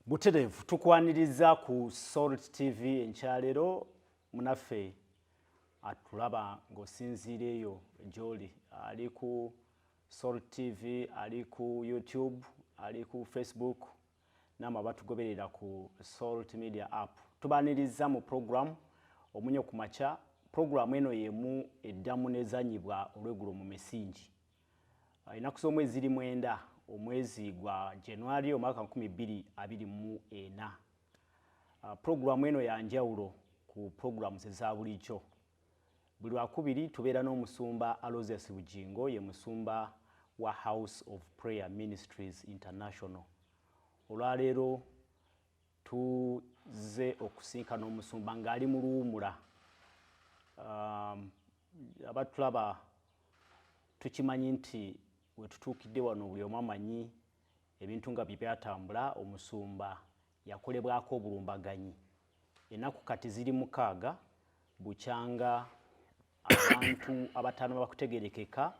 Buterevu tukwaniriza ku Salt TV enkyalero munaffe atulaba ng'osinziireyo gy'oli ali ku Salt TV, ali ku YouTube, ali ku Facebook nama batugoberera ku Salt Media app. Tubaniriza mu program omunyo ku makya. Program eno yemu eddamu nezanyibwa olweggulo mu Messingi. Enaku z'omwezi 9 omwezi gwa January omwaka 2024. Program eno ya njawulo ku program za bulijjo. Buli Lwakubiri tubeera n'omusumba Aloysious Bujjingo, ye musumba wa House of Prayer Ministries International. Olwaleero tuze okusinkana omusumba ng'ali mu luwummula. Abatulaba tukimanyi nti wetutuukidde wano buli omu amanyi ebintu nga byatambula. Omusumba yakolebwako obulumbaganyi. Ennaku kati ziri 6 bukyanga abantu abataano bakutegerekeka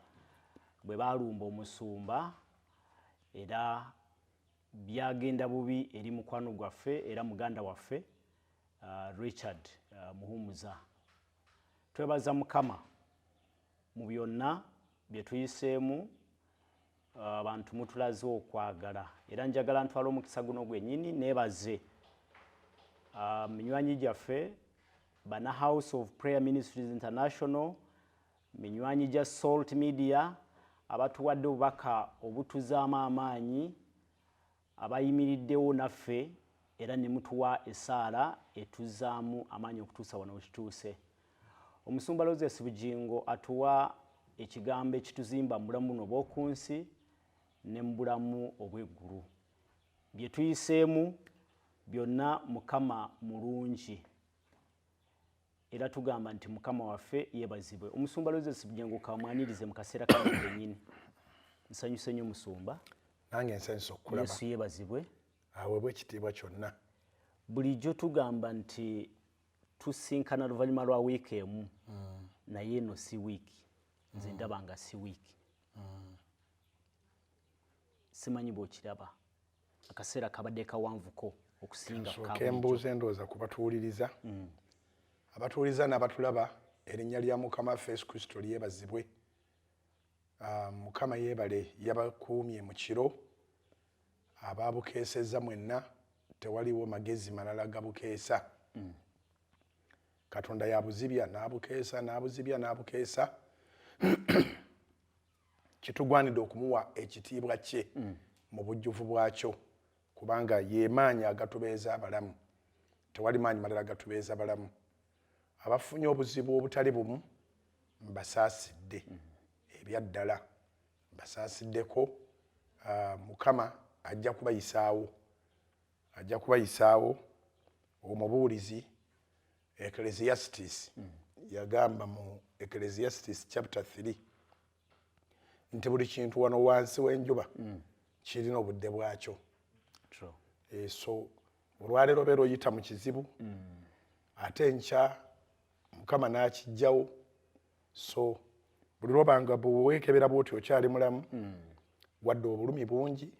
bwe balumba omusumba, era byagenda bubi eri mukwano gwaffe era muganda waffe Richard Muhumuza. Twebaza Mukama mu byonna bye tuyiseemu. Abantu mutulaze okwagala era njagala ntwala omukisa guno gwennyini nebaze minywanyi gyaffe bana House of Prayer Ministries International, minywanyi gya Salt Media abatuwadde obubaka obutuzaamu amaanyi, abayimiriddewo naffe era ne mutuwa essaala etuzaamu amaanyi okutuusa wano wekituuse. Omusumba Aloysious Bujjingo atuwa ekigambo ekituzimba mu bulamu buno obw'oku nsi ne mu bulamu obw'eggulu. Bye tuyiseemu byonna Mukama mulungi era tugamba nti Mukama waffe yeebazibwe. Omusumba Aloysious Bujjingo kamwanirize mu kaseera kano kennyini. Nsanyuse nnyo Musumba. Nange nsanyuse okulaba. Yesu yeebazibwe. Aweebwe ekitiibwa kyonna. Bulijjo tugamba nti tusinkana oluvannyuma lwa wiiki emu, naye eno si wiiki. Nze ndaba nga si wiiki. Simanyi bw'okiraba. Akaseera kabadde kawanvuko okusinga kabulijjo. Embuuza endowooza ku batuwuliriza. Abatuwuliriza n'abatulaba, erinnya lya Mukama waffe Yesu Kristo lyebazibwe. Mukama yeebale yabakuumye mu kiro. Abaabukeesezza mwenna tewaliwo magezi malala gabukeesa. Katonda yabuzibya n'abukeesa, n'abuzibya n'abukeesa. Kitugwanidde okumuwa ekitiibwa kye mu bujjuvu bwakyo, kubanga ye maanyi agatubeeza abalamu. Tewali maanyi malala gatubeeza balamu. Abafunye obuzibu obutali bumu mbasaasidde, ebyaddala mbasaasiddeko. Mukama ajja kubayisaawo, ajja kubayisaawo. Omubuulizi Ecclesiastes yagamba mu Ecclesiastes chapter 3 nti buli kintu wano wansi w'enjuba kirina obudde bwakyo. So olwaleero beera oyita mu kizibu, ate enkya Mukama n'akijjawo. So buli lwobanga bweweekebera bw'oti okyali mulamu, wadde obulumi bungi,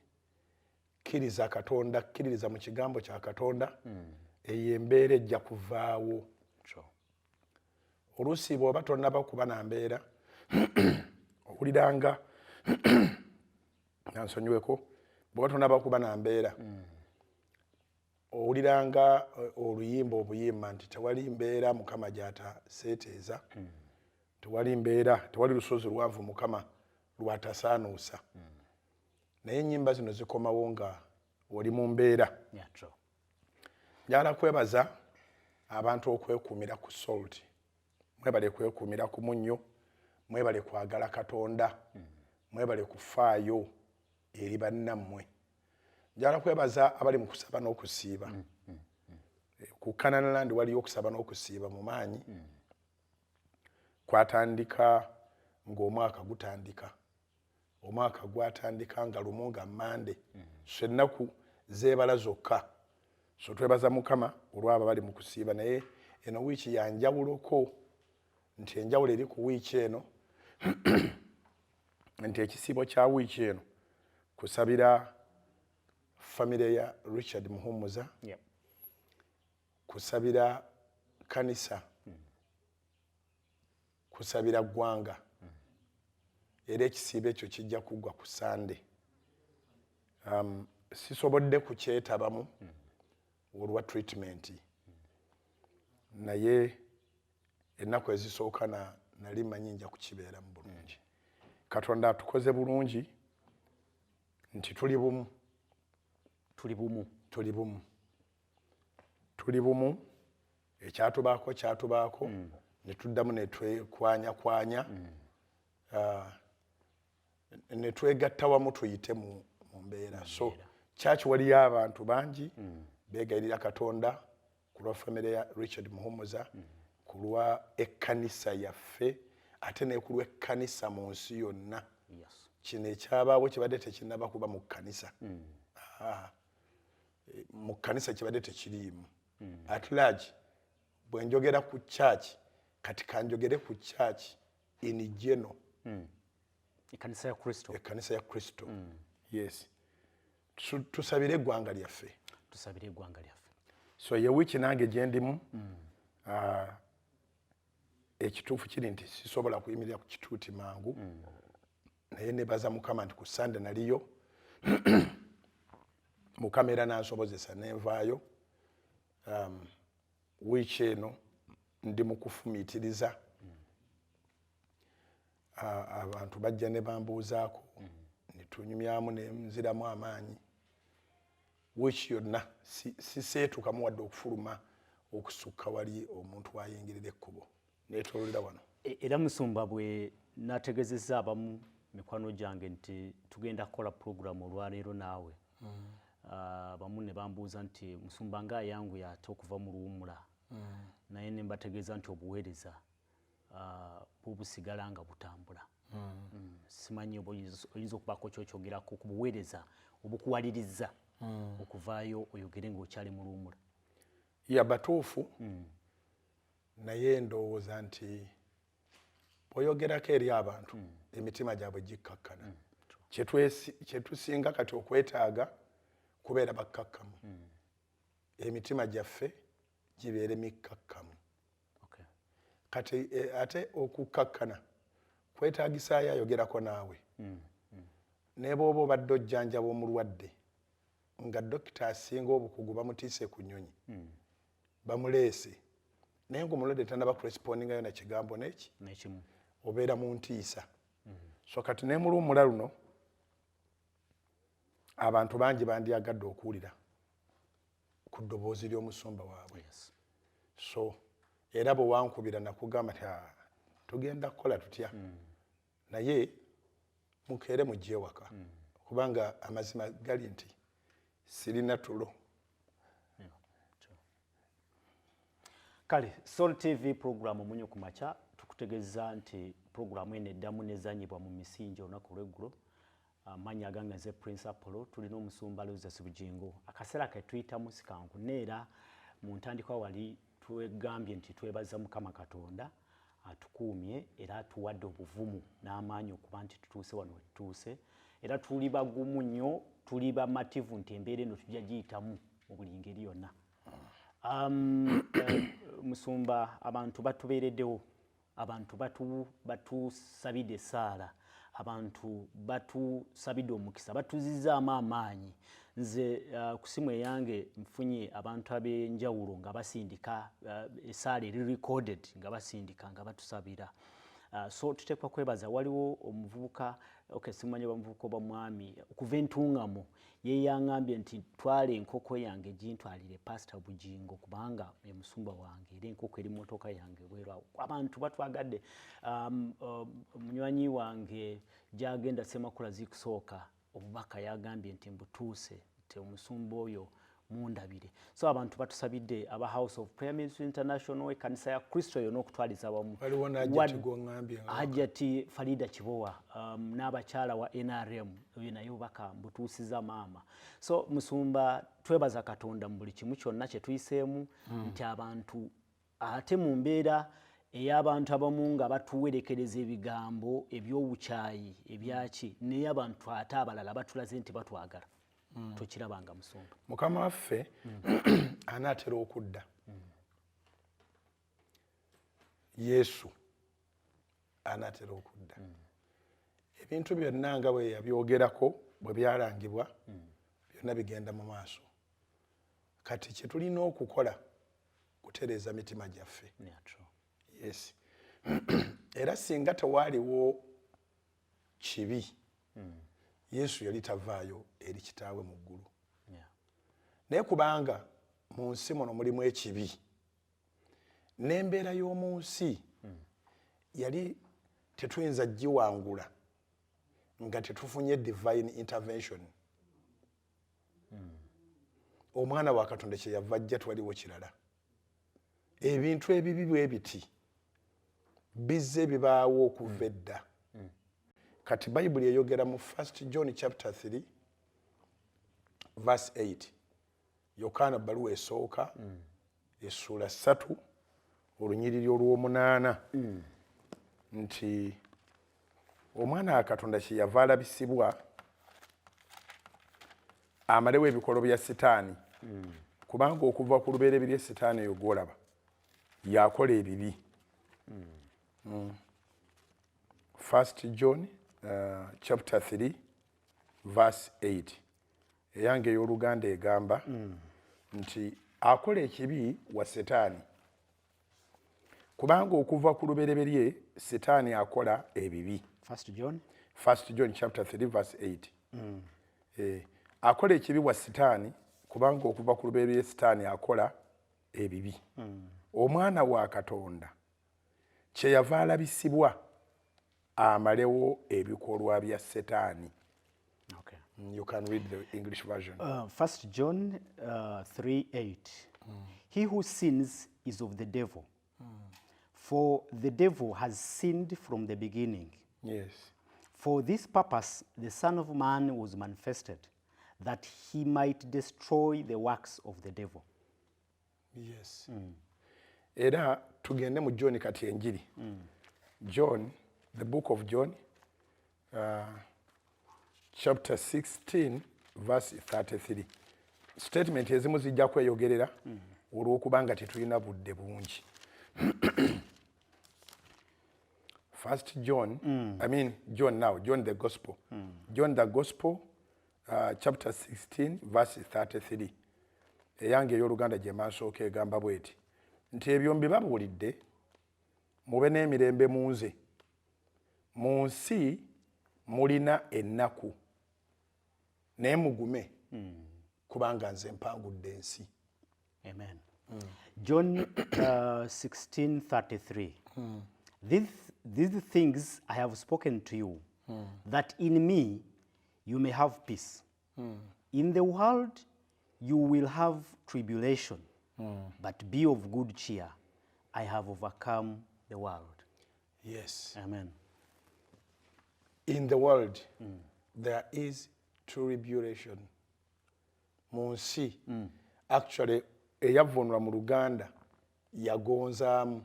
kkiriza Katonda, kkiririza mu kigambo kya Katonda, eyo embeera ejja kuvaawo. Oluusi bw'oba tonnaba kuba na mbeera owuliranga nansonyiweko, bw'oba tonnaba kuba na mbeera owuliranga oluyimba obuyimba nti tewali mbeera Mukama gy'ataseeteeza, tewali mbeera, tewali lusozi luwanvu Mukama lw'atasaanuusa. Naye ennyimba zino zikomawo nga oli mu mbeera. Njagala kwebaza abantu okwekuumira ku Salt. Mwebale kwekuumira ku munnyo, mwebale kwagala Katonda, mwebale kufaayo eri bannammwe. Njagala kwebaza abali mu kusaba n'okusiiba. Ku Canaan Land waliyo okusaba n'okusiiba mu maanyi. Kwatandika ng'omwaka gutandika. Omwaka gwatandika nga lumu nga Mande. So ennaku zeebala zokka. So twebaza Mukama olw'abo bali mu kusiiba, naye eno wiiki ya njawuloko. Nti enjawulo eri ku wiiki eno nti ekisiibo kya wiiki eno kusabira famire ya Richard Muhumuza, Yep. kusabira kanisa, kusabira ggwanga, era ekisiibo ekyo kijja kuggwa ku Sande. Sisobodde kukyetabamu olwa treatment, naye ennaku ezisooka nali manyi nja kukibeeramu bulungi. Katonda atukoze bulungi nti tuli bumu. Tuli bumu, ekyatubaako kyatubaako, ne tuddamu ne twekwanya, ne twegatta wamu tuyite mu mbeera. So church waliyo abantu bangi beegayirira Katonda ku lwa famire ya Richard Muhumuza, ku lwa ekkanisa yaffe, ate ne ku lwa ekkanisa mu nsi yonna. Kino ekyabaawo kibadde tekinnaba kuba mu kkanisa. Mu kkanisa kibadde tekiriimu. At large, bwe njogera ku church, kati kanjogere ku church in general. Ekkanisa ya Kristo. Ekkanisa ya Kristo. Yes. Tusabire eggwanga lyaffe. So ye wiiki nange gye ndimu, ekituufu kiri nti sisobola kuyimirira ku kituuti mangu, naye nebaza Mukama nti ku Sande naliyo, Mukama era nansobozesa nenvaayo. Wiiki eno ndi mu kufumiitiriza, abantu bajja ne bambuuzaako, ne tunyumyamu ne nziramu amaanyi. Wiiki yonna siseetukamu wadde okufuluma okusukka wali omuntu wayingirira ekkubo, neetoolera wano. Era Musumba bwe nategeezezza abamu mikwano gyange nti tugenda kukola puroguramu olwaleero naawe, abamu ne bambuuza nti Musumba ng'ayanguya ate okuva mu luwummula, naye ne mbategeeza nti obuweereza busigala nga butambula. Simanyi oba oyinza okubaako kyokyogerako ku buweereza obukuwalirizza okuvaayo oyogere ng'okyali mu luwummula. Ya batuufu, naye ndowooza nti bw'oyogerako eri abantu emitima gyabwe gikkakkana. Kyetusinga kati okwetaaga kubeera bakkakkamu, emitima gyaffe gibeere mikkakkamu. Kati ate okukkakkana kwetaagisaayo ayogerako naawe. Ne bw'oba obadde ojjanjaba omulwadde nga dokita asinga obukugu bamutiise ku nnyonyi, bamuleese, naye ng'omulwadde tannaba kurespondingayo na kigambo n'ekimu, obeera mu ntiisa. So kati ne mu luwummula luno abantu bangi bandyagadde okuwulira ku ddoboozi ly'omusumba waabwe. So era bwe wankubira nakugamba nti tugenda kukola tutya, naye mukeere mujje ewaka, kubanga amazima gali nti sirina tulo. Kale, Soul TV programu Munyo ku Makya tukutegeeza nti programu eno eddamu nezanyibwa mu misingi olunaku lw'eggulo. Amannya gange nze Prince Apollo, tulina omusumba Aloysious Bujjingo. Akaseera ke tuyitamu sikangu, neera mu ntandikwa wali twegambye nti twebaza Mukama Katonda atukuumye era atuwadde obuvumu n'amaanyi okuba nti tutuuse wano we tutuuse, era tuli bagumu nnyo, tuli bamativu nti embeera eno tujja giyitamu mu buli ngeri yonna. Musumba, abantu batubeereddewo, abantu batusabidde essaala, abantu batusabidde omukisa, batuzizaamu amaanyi. Nze ku simu eyange nfunye abantu ab'enjawulo nga basindika essaala eri recorded nga basindika nga batusabira. So tuteekwa kwebaza. Waliwo omuvubuka, simanyi bamuvubuka oba mwami, okuva Entungamo, ye yaŋŋambye nti twala enkoko yange gintwalire Pastor Bujjingo kubanga ye musumba wange era enkoko eri mmotoka yange bwerwawo. Abantu batwagadde. Munywanyi wange gy'agenda Ssemakula zikusooka, obubaka yagambye nti mbutuuse, nti omusumba oyo mundabire. So abantu batusabidde, aba House of Prayer Ministry International, ekkanisa ya Kristo yonna okutwaliza wamu. Waliwo n'Hajjati gw'oŋŋambye. Hajjati Farida Kibowa, n'abakyala wa NRM, oyo naye obubaka mbutuusiza maama. So Musumba, twebaza Katonda mu buli kimu kyonna kye tuyiseemu, nti abantu ate mu mbeera ey'abantu abamu nga batuwerekereza ebigambo eby'obukyayi ebyaki, naye abantu ate abalala batulaze nti batwagala. tokirabanga musumba. Mukama waffe anaatera okudda. Yesu anaatera okudda. Ebintu byonna nga bwe yabyogerako bwe byalangibwa byonna bigenda mu maaso. Kati kye tulina okukola kutereeza mitima gyaffe. Yes. Era singa tewaaliwo kibi, Yesu yali tavaayo eri kitaawe mu ggulu. Naye kubanga mu nsi muno mulimu ekibi, n'embeera y'omu nsi yali tetuyinza giwangula nga tetufunye divine intervention. Omwana wa Katonda kye yava ajja twaliwo kirala. Ebintu ebibi bwe biti bizze bibaawo okuva edda. Kati Bayibuli eyogera mu 1 John chapter 3 verse 8. Yokaana bbaluwa esooka essula 3 olunyiriri olw'omunaana nti omwana wa Katonda kye yava alabisibwa amalewo ebikolo bya Setaani, kubanga okuva ku lubereberye Setaani eyo gw'olaba yakola ebibi. 1 John chapter 3 verse 8 eyange ey'Oluganda egamba nti akola ekibi wa Setaani, kubanga okuva ku lubereberye Setaani akola ebibi. 1 John chapter 3 verse 8. Akola ekibi wa Setaani, kubanga okuva ku lubereberye Setaani akola ebibi. Omwana wa Katonda kye yava alabisibwa amalewo ebikolwa bya Setaani. You can read the English version. 1 John 3:8. He who sins is of the devil, for the devil has sinned from the beginning. Yes. For this purpose the Son of Man was manifested, that he might destroy the works of the devil. Yes. Era tugende mu John kati enjiri. John, the book of John, chapter 16 verse 33. Statement ezimu zijja kweyogerera olw'okubanga tetulina budde bungi. 1 John, I mean John now, John the Gospel. John the Gospel, chapter 16 verse 33. Eyange ey'Oluganda gye mansooka egamba bweti nti ebyo mbibabuulidde mube n'emirembe mu nze. Mu nsi mulina ennaku, naye mugume kubanga nze mpangudde ensi. Amen. John 16:33. These things I have spoken to you, that in me you may have peace. In the world you will have tribulation, but be of good cheer. I have overcome the world. Yes. Amen. In the world there is tribulation. Mu nsi actually eyavunulwa mu Luganda yagonzaamu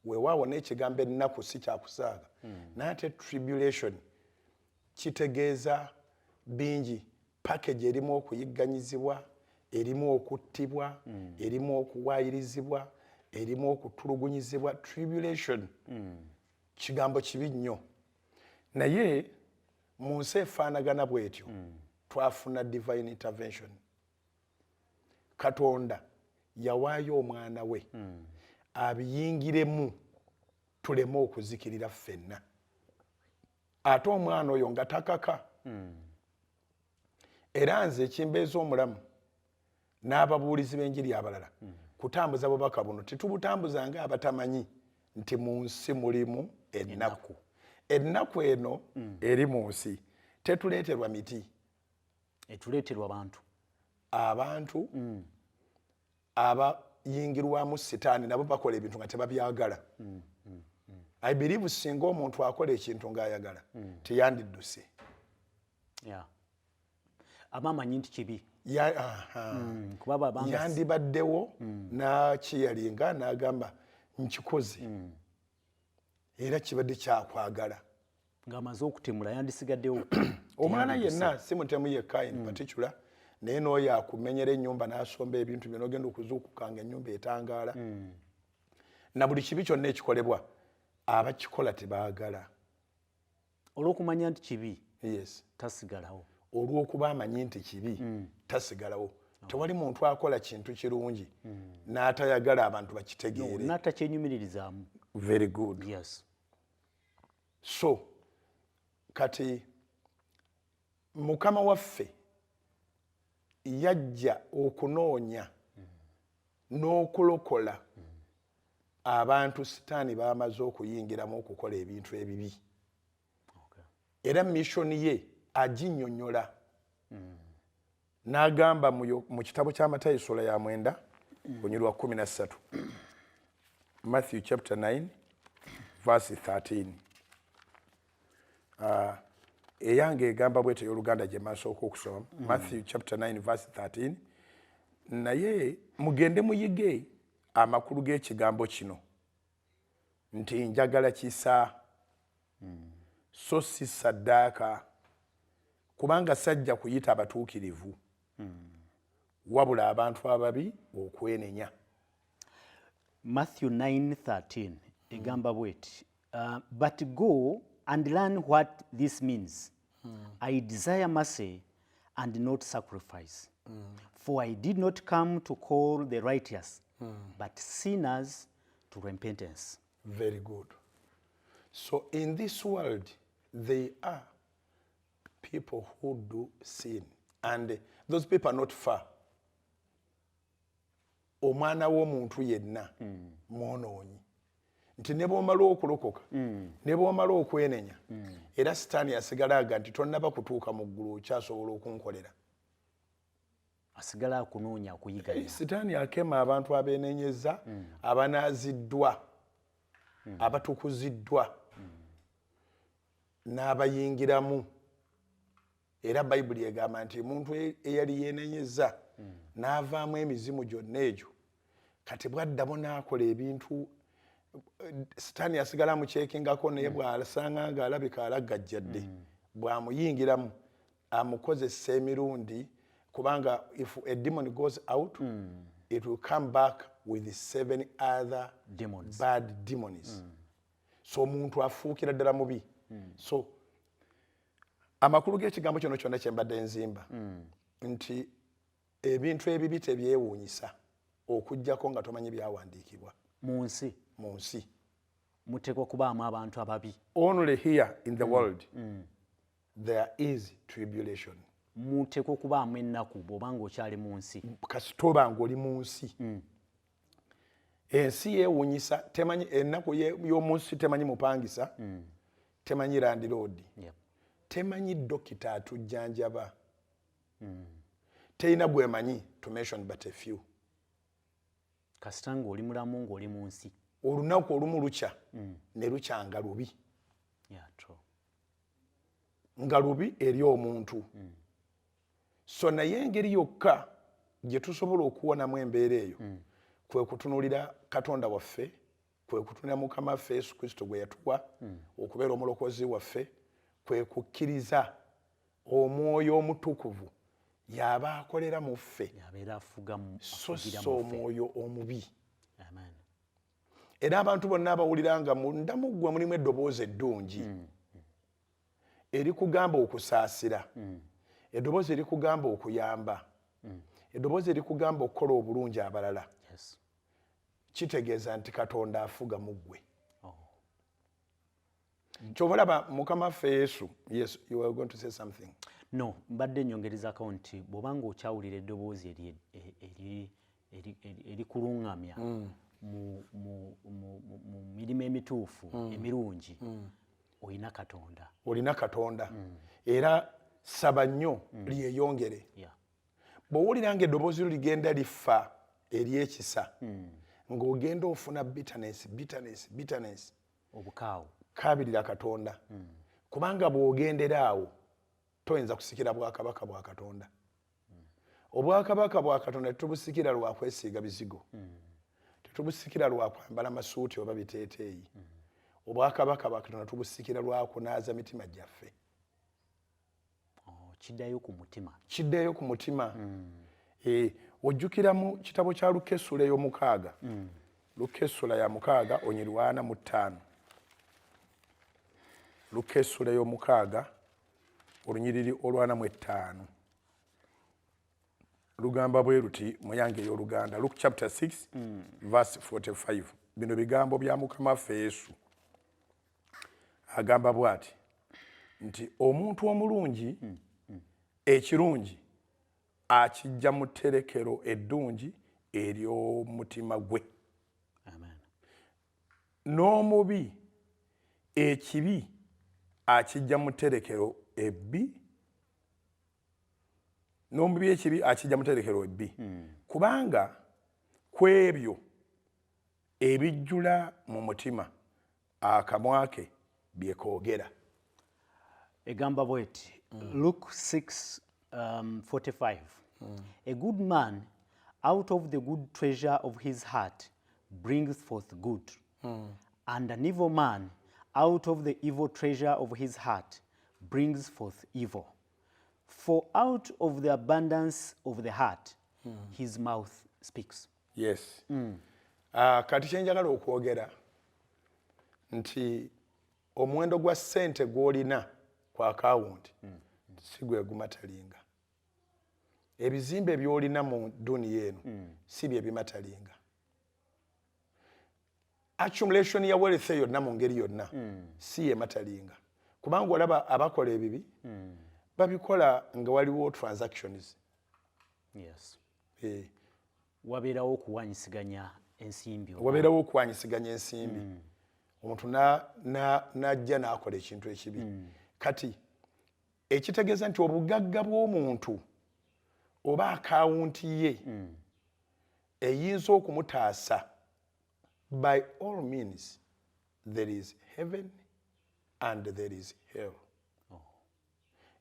weewaawo n'ekigambo ennaku si kyakusaaga naate tribulation kitegeeza bingi, package erimu okuyigganyizibwa, erimu okuttibwa, erimu okuwaayirizibwa, erimu okutulugunyizibwa. Tribulation kigambo kibi nnyo, naye mu nsi efaanagana bw'etyo twafuna divine intervention. Katonda yawaayo omwana we abiyingiremu tuleme okuzikirira ffenna. Ate omwana oyo nga takaka. Era nze ekimbeeza omulamu n'ababuulizi b'enjiri abalala kutambuza bubaka buno tetubutambuza nga abatamanyi nti mu nsi mulimu ennaku. Ennaku eno eri mu nsi tetuleeterwa miti, etuleeterwa bantu. Abantu abayingirwamu Setaani nabo bakola ebintu nga tebabyagala. I believe singa omuntu akola ekintu ng'ayagala teyandidduse. Aba amanyi nti kibi. Yandibaddewo n'akiyalinga n'agamba nkikoze era kibadde kyakwagala. Ng'amaze okutemula yandisigaddewo. Omwana yenna si mutemu yekka in particular naye n'oyo akumenyera ennyumba n'asomba ebintu byo n'ogenda okuzuukukanga ennyumba etangaala na buli kibi kyonna ekikolebwa abakikola tebaagala olw'okumanya nti kibi yes tasigalawo olw'okuba amanyi nti kibi tasigalawo tewali muntu akola kintu kirungi n'atayagala abantu bakitegeere n'atakyenyumiririzaamu very good yes so kati mukama waffe yajja okunoonya n'okulokola abantu sitaani bamaze okuyingiramu okukola ebintu ebibi era missoni ye aginnyonnyola n'agamba mu kitabo ky'Amatayo sula ya 9 bunyiri wa 13 Matthew chapter 9 verse 13 eyange egamba bwete y'Oluganda gye masooka okusoma Matthew chapter 9 verse 13 naye mugende muyige amakulu g'ekigambo kino nti njagala kisa so si saddaaka kubanga sajja kuyita abatuukirivu wabula abantu ababi okwenenya. Matthew 9:13 egamba bweti but go and learn what this means. I desire mercy and not sacrifice. For I did not come to call the righteous, but sinners to repentance. Very good. So in this world, there are people who do sin, and those people are not far. Omwana w'omuntu yenna mwonoonyi nti ne bw'omala okulokoka ne bw'omala okwenenya era sitaani asigala aga nti tonnaba kutuuka mu ggulu okyasobola okunkolera asigala akunoonya okuyiganya. Sitaani akema abantu abeenenyeza abanaaziddwa abatukuziddwa n'abayingiramu era bayibuli egamba nti omuntu eyali yeenenyeza n'avaamu emizimu gyonna egyo kati bwaddamu n'akola ebintu sitaani asigala amukyekingako naye bw'asanga ng'alabika alaggajjadde bw'amuyingiramu amukozesa emirundi kubanga if a demon goes out it will come back with 7 other demons. Bad demons. So omuntu afuukira ddala mubi. So amakulu g'ekigambo kino kyonna kye mbadde nzimba nti ebintu ebibi tebyewuunyisa okuggyako nga tomanyi byawandiikibwa mu nsi muteekwa kubaamu abantu ababi. Only here in the world there is tribulation. Muteekwa okubaamu ennaku bw'obanga okyali mu nsi. Kasitoba ng'oli mu nsi ensi yeewuunyisa temanyi ennaku y'omu nsi temanyi mupangisa temanyi landiroodi temanyi dokita atujjanjaba terina bwemanyi to mention but a few. Kasita ng'oli mulamu ng'oli mu nsi olunaku olumu lukya ne lukya nga lubi nga lubi eri omuntu. So naye engeri yokka gye tusobola okuwonamu embeera eyo kwe kutunuulira Katonda waffe, kwe kutunulira Mukama waffe Yesu Kristo gwe yatuwa okubeera omulokozi waffe, kwe kukkiriza Omwoyo Omutukuvu y'aba akolera mu ffe so omwoyo omubi. Era abantu bonna abawulira nga munda mu ggwe mulimu eddoboozi eddungi erikugamba okusaasira, eddoboozi erikugamba okuyamba, eddoboozi erikugamba okukola obulungi abalala, kitegeeza nti Katonda afuga mu ggwe. Kyobalaba Mukama waffe Yesu. Yes, you were going to say something. No, mbadde nnyongerezako nti bw'obanga okyawulira eddoboozi erikuluŋŋamya mu mirimu emituufu emirungi olina Katonda. Olina Katonda. Era saba nnyo lyeyongere. Bw'owulira nga eddoboozi lyo ligenda lifa ery'ekisa ng'ogenda ofuna bitterness obukaawu, kaabirira Katonda kubanga bw'ogendera awo toyinza kusikira bwakabaka bwa Katonda. Obwakabaka bwa Katonda tetubusikira lwa kwesiiga bizigo, tetubusikira lwa kwambala masuuti oba biteeteeyi. Obwakabaka bwa Katonda tubusikira lwa kunaaza mitima gyaffe. kiddayo ku mutima. Kiddayo ku mutima. Ojjukira mu kitabo kya Luka essula ey'omukaaga. Luka essula ya mukaaga onyirwana mu 5. Luka essula ey'omukaaga olunyiriri olwana mu 5. Lugamba bwe luti muyange ey'Oluganda. Luke chapter 6 verse 45. Bino bigambo bya Mukama waffe Yesu. Agamba bw'ati nti omuntu omulungi ekirungi akijja mu tterekero eddungi ery'omutima gwe. Amen. N'omubi ekibi akijja mu tterekero ebbi. N'omubi ekibi akijja mu tterekero ebbi. Kubanga ku ebyo ebijjula mu mutima akamwa ke byekoogera. Egamba bweti Luke 6:45. A good man out of the good treasure of his heart brings forth good, and an evil man out of the evil treasure of his heart brings forth evil. For out of the abundance of the heart his mouth speaks. Yes. Kati kyenjagala okwogera nti omuwendo gwa ssente gw'olina ku akawunti si gwe gumatalinga. Ebizimbe by'olina mu duniya eno si bye bimatalinga. Accumulation ya wealth yonna mu ngeri yonna si yematalinga. Kubanga olaba abakola ebibi babikola nga waliwo transactions. Yes. Wabeerawo okuwanyisiganya ensimbi. Omuntu n'ajja n'akola ekintu ekibi. Kati ekitegeeza nti obugagga bw'omuntu oba akawunti ye eyinza okumutaasa. By all means, there is heaven and there is hell.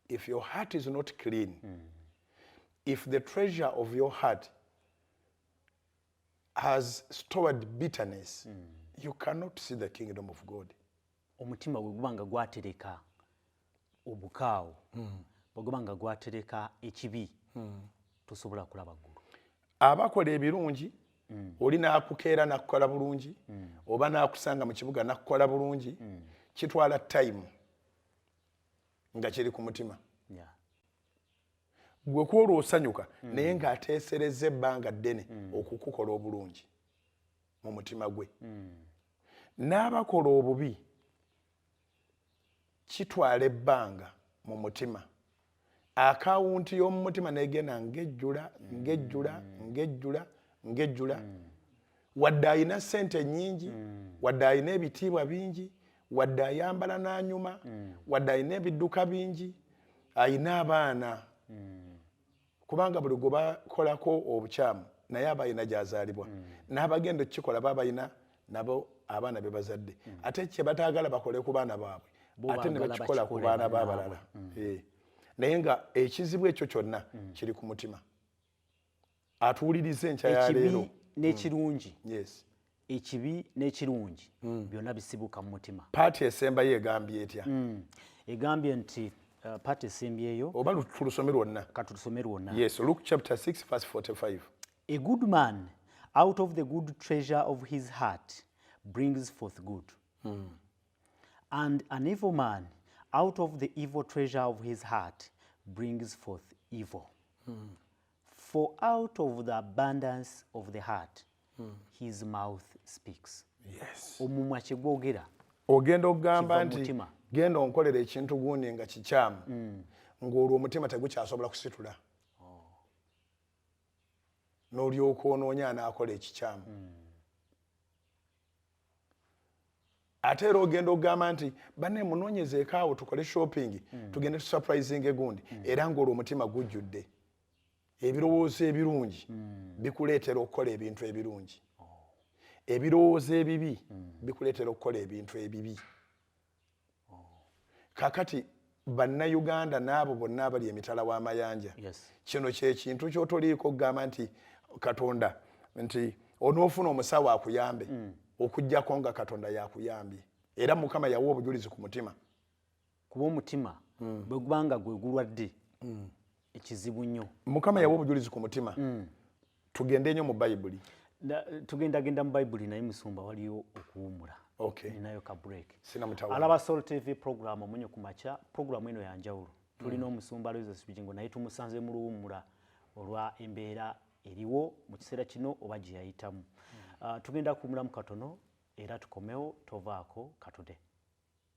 If your heart is not clean, if the treasure of your heart has stored bitterness, you cannot see the kingdom of God. Omutima gwe gubanga gwatereka obukaawo, bwegubanga gwatereka ekibi, tosobola kulaba ggulu. Abakola ebirungi oli n'akukeera n'akukola bulungi, oba n'akusanga mu kibuga n'akukola bulungi, kitwala time nga kiri ku mutima. Gwe kwolwo osanyuka naye ng'ateeserezza ebbanga ddene okukukola obulungi mu mutima gwe. N'abakola obubi kitwala ebbanga mu mutima. Akawunti y'omu mutima negenda ngejjula. Wadde ayina ssente nnyingi, wadde ayina ebitiibwa bingi, wadde ayambala n'anyuma, wadde ayina ebidduka bingi, ayina abaana. Kubanga buli gwe bakolako obukyamu naye aba ayina gy'azaalibwa. N'abagenda okukikola baba ayina nabo abaana be bazadde. Ate kye bataagala bakole ku baana baabwe, ate ne bakikola ku baana b'abalala. Naye nga ekizibu ekyo kyonna kiri ku mutima. Atuwuliriza enkya ya leero. Ekibi n'ekirungi. Yes. Ekibi n'ekirungi byonna bisibuka mu mutima. Paati esembayo egambye etya? Egambye nti paati esembyeyo. Oba tulusome lwonna. Katulusome lwonna. Yes, Luke chapter 6 verse 45. A good man out of the good treasure of his heart brings forth good. And an evil man out of the evil treasure of his heart brings forth evil. For out of the abundance of the heart his mouth speaks. Yes. Omumwa kye gwogera. Ogenda okugamba nti genda onkolera ekintu gundi nga kikyamu ng'olwo omutima tegukyasobola kusitula. N'olyoka onoonya anaakola ekikyamu. Ate era ogenda okugamba nti banne munoonyezeeko awo tukole shopping tugende tusurprising gundi era ng'olwo omutima gujjudde. Ebirowoozo ebirungi bikuleetera okukola ebintu ebirungi. Ebirowoozo ebibi bikuleetera okukola ebintu ebibi. Kakati bannayuganda n'abo bonna abali emitala w'amayanja, kino kye kintu ky'otoliiko okugamba nti Katonda nti onoofuna omusawo akuyambe okuggyako nga Katonda yakuyambye. Era Mukama yawa obujulizi ku mutima. Kuba omutima bwe gubanga gwe gulwadde ekizibu nnyo. Mukama yawa obujulizi ku mutima. Tugende nnyo mu Bayibuli. Tugendagenda mu Bayibuli naye musumba waliyo okuwumula. Okay. Ninayo ka break. Sina mutawa. Alaba Soul TV program omunyo ku makya. Program eno ya njawulo. Tulina omusumba Aloysious Bujjingo naye tumusanze mu luwumula olwa embeera eriwo mu kiseera kino oba gye yayitamu. Tugenda kuwumulamu katono era tukomewo tovaako katude.